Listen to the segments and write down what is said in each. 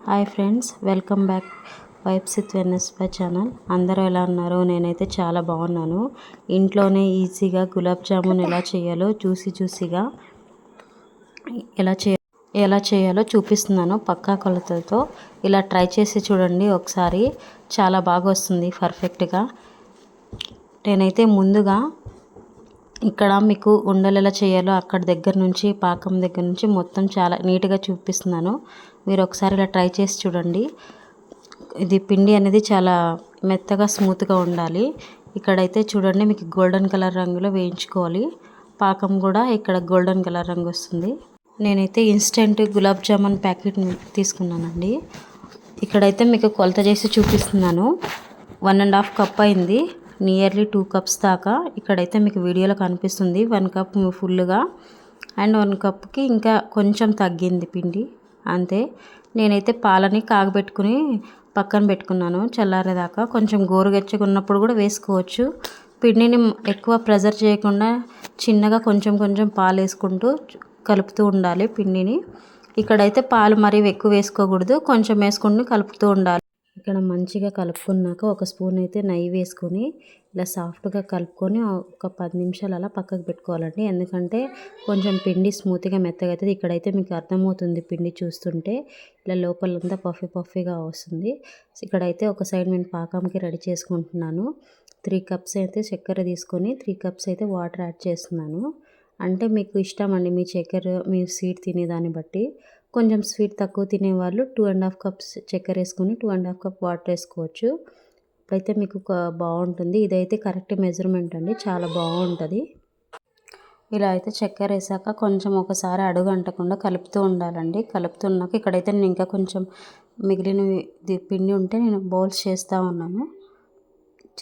Hi friends, welcome back vibes with వెన్నెస్పై channel. అందరూ ఎలా ఉన్నారు? నేనైతే చాలా బాగున్నాను. ఇంట్లోనే ఈజీగా గులాబ్ జామున్ ఎలా చేయాలో జ్యూసీగా ఎలా చేయాలో చూపిస్తున్నాను పక్కా కొలతలతో. ఇలా ట్రై చేసి చూడండి ఒకసారి, చాలా బాగా వస్తుంది పర్ఫెక్ట్గా. నేనైతే ముందుగా ఇక్కడ మీకు ఉండలు ఎలా చేయాలో అక్కడ దగ్గర నుంచి పాకం దగ్గర నుంచి మొత్తం చాలా నీట్గా చూపిస్తున్నాను. మీరు ఒకసారి ఇలా ట్రై చేసి చూడండి. ఇది పిండి అనేది చాలా మెత్తగా స్మూత్గా ఉండాలి. ఇక్కడైతే చూడండి, మీకు గోల్డెన్ కలర్ రంగులో వేయించుకోవాలి. పాకం కూడా ఇక్కడ గోల్డెన్ కలర్ రంగు వస్తుంది. నేనైతే ఇన్స్టెంట్ గులాబ్ జామున్ ప్యాకెట్ తీసుకున్నానండి. ఇక్కడైతే మీకు కొలత చేసి చూపిస్తున్నాను. 1.5 కప్ అయింది, నియర్లీ 2 కప్స్ దాకా. ఇక్కడైతే మీకు వీడియోలో కనిపిస్తుంది 1 కప్ ఫుల్గా, అండ్ 1 కప్కి ఇంకా కొంచెం తగ్గింది పిండి అంతే. నేనైతే పాలని కాగబెట్టుకుని పక్కన పెట్టుకున్నాను చల్లారేదాకా. కొంచెం గోరువెచ్చగా ఉన్నప్పుడు కూడా వేసుకోవచ్చు. పిండిని ఎక్కువ ప్రెజర్ చేయకుండా చిన్నగా కొంచెం పాలు వేసుకుంటూ కలుపుతూ ఉండాలి పిండిని. ఇక్కడైతే పాలు మరీ ఎక్కువ వేసుకోకూడదు, కొంచెం వేసుకుంటూ కలుపుతూ ఉండాలి. ఇక్కడ మంచిగా కలుపుకున్నాక ఒక స్పూన్ అయితే నెయ్యి వేసుకొని ఇలా సాఫ్ట్గా కలుపుకొని ఒక 10 నిమిషాలు అలా పక్కకు పెట్టుకోవాలండి. ఎందుకంటే కొంచెం పిండి స్మూత్గా మెత్తగా అవుతుంది. ఇక్కడైతే మీకు అర్థమవుతుంది పిండి చూస్తుంటే, ఇలా లోపలంతా పఫీగా వస్తుంది. ఇక్కడైతే ఒక సైడ్ నేను పాకంకి రెడీ చేసుకుంటున్నాను. 3 కప్స్ అయితే చక్కెర తీసుకొని 3 కప్స్ అయితే వాటర్ యాడ్ చేస్తున్నాను. అంటే మీకు ఇష్టం అండి, మీ చక్కెర మీ స్వీట్ తినేదాన్ని బట్టి. కొంచెం స్వీట్ తక్కువ తినేవాళ్ళు 2.5 కప్స్ చక్కెర వేసుకొని 2.5 కప్ వాటర్ వేసుకోవచ్చు. ఇప్పుడైతే మీకు బాగుంటుంది. ఇదైతే కరెక్ట్ మెజర్మెంట్ అండి, చాలా బాగుంటుంది. ఇలా అయితే చక్కెర వేసాక కొంచెం ఒకసారి అడుగు అంటకుండా కలుపుతూ ఉండాలండి. కలుపుతున్నాక ఇక్కడైతే నేను ఇంకా కొంచెం మిగిలిన పిండి ఉంటే నేను బౌల్స్ చేస్తూ ఉన్నాను.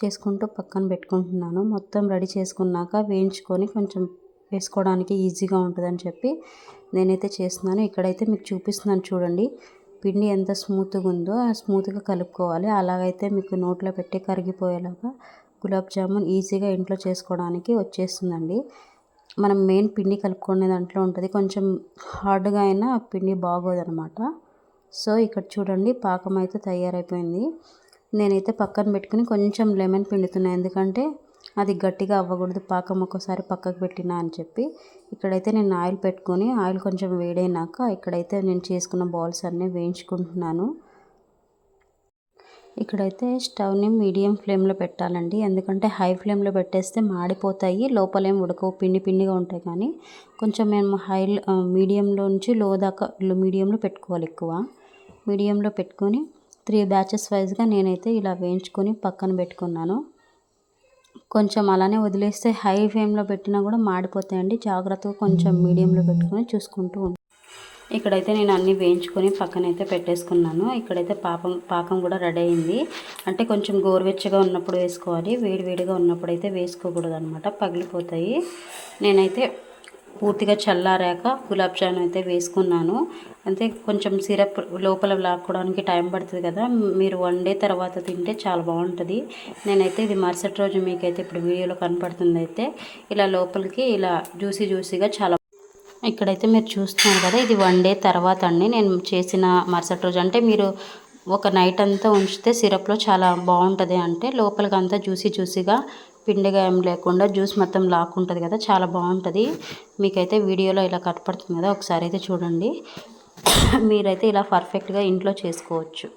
చేసుకుంటూ పక్కన పెట్టుకుంటున్నాను. మొత్తం రెడీ చేసుకున్నాక వేయించుకొని కొంచెం వేసుకోవడానికి ఈజీగా ఉంటుందని చెప్పి నేనైతే చేస్తున్నాను. ఇక్కడైతే మీకు చూపిస్తున్నాను చూడండి, పిండి ఎంత స్మూత్గా ఉందో ఆ స్మూత్గా కలుపుకోవాలి. అలాగైతే మీకు నోట్లో పెట్టి కరిగిపోయేలాగా గులాబ్ జామున్ ఈజీగా ఇంట్లో చేసుకోవడానికి వచ్చేస్తుందండి. మనం మెయిన్ పిండి కలుపుకునే దాంట్లో ఉంటుంది, కొంచెం హార్డ్గా అయినా పిండి బాగోదనమాట. సో ఇక్కడ చూడండి, పాకం అయితే తయారైపోయింది. నేనైతే పక్కన పెట్టుకుని కొంచెం లెమన్ పిండుతున్నాను, ఎందుకంటే అది గట్టిగా అవ్వకూడదు పాకం ఒక్కసారి పక్కకు పెట్టినా అని చెప్పి. ఇక్కడైతే నేను ఆయిల్ పెట్టుకొని ఆయిల్ కొంచెం వేడైనాక ఇక్కడైతే నేను చేసుకున్న బాల్స్ అన్నీ వేయించుకుంటున్నాను. ఇక్కడైతే స్టవ్ని మీడియం ఫ్లేమ్లో పెట్టాలండి, ఎందుకంటే హై ఫ్లేమ్లో పెట్టేస్తే మాడిపోతాయి, లోపలేం ఉడకవు, పిండిగా ఉంటాయి. కానీ కొంచెం మేము మీడియంలో నుంచి లో దాకా మీడియంలో పెట్టుకోవాలి. ఎక్కువ మీడియంలో పెట్టుకొని 3 బ్యాచెస్ వైజ్గా నేనైతే ఇలా వేయించుకొని పక్కన పెట్టుకున్నాను. కొంచెం అలానే వదిలేస్తే హై ఫ్లేమ్లో పెట్టినా కూడా మాడిపోతాయండి. జాగ్రత్తగా కొంచెం మీడియంలో పెట్టుకొని చూసుకుంటూ ఉంటాను. ఇక్కడైతే నేను అన్నీ వేయించుకొని పక్కనైతే పెట్టేసుకున్నాను. ఇక్కడైతే పాకం కూడా రెడీ అయింది. అంటే కొంచెం గోరువెచ్చగా ఉన్నప్పుడు వేసుకోవాలి, వేడిగా ఉన్నప్పుడు అయితే వేసుకోకూడదు అనమాట, పగిలిపోతాయి. నేనైతే పూర్తిగా చల్లారాక గులాబ్ జామున్ అయితే వేసుకున్నాను. అంటే కొంచెం సిరప్ లోపల లాక్కోవడానికి టైం పడుతుంది కదా, మీరు 1 డే తర్వాత తింటే చాలా బాగుంటుంది. నేనైతే ఇది మరుసటి రోజు మీకైతే ఇప్పుడు వీడియోలో కనపడుతుంది. అయితే ఇలా లోపలికి ఇలా జ్యూసీగా చాలా. ఇక్కడైతే మీరు చూస్తున్నారు కదా, ఇది 1 డే తర్వాత అండి నేను చేసిన మరుసటి రోజు. అంటే మీరు ఒక నైట్ అంతా ఉంచితే సిరప్లో చాలా బాగుంటుంది. అంటే లోపలికి అంతా జ్యూసీగా పిండిగా ఏం లేకుండా జ్యూస్ మొత్తం లాక్కుంటుంది కదా, చాలా బాగుంటుంది. మీకైతే వీడియోలో ఇలా కనపడుతుంది కదా, ఒకసారి అయితే చూడండి. మీరైతే ఇలా పర్ఫెక్ట్గా ఇంట్లో చేసుకోవచ్చు.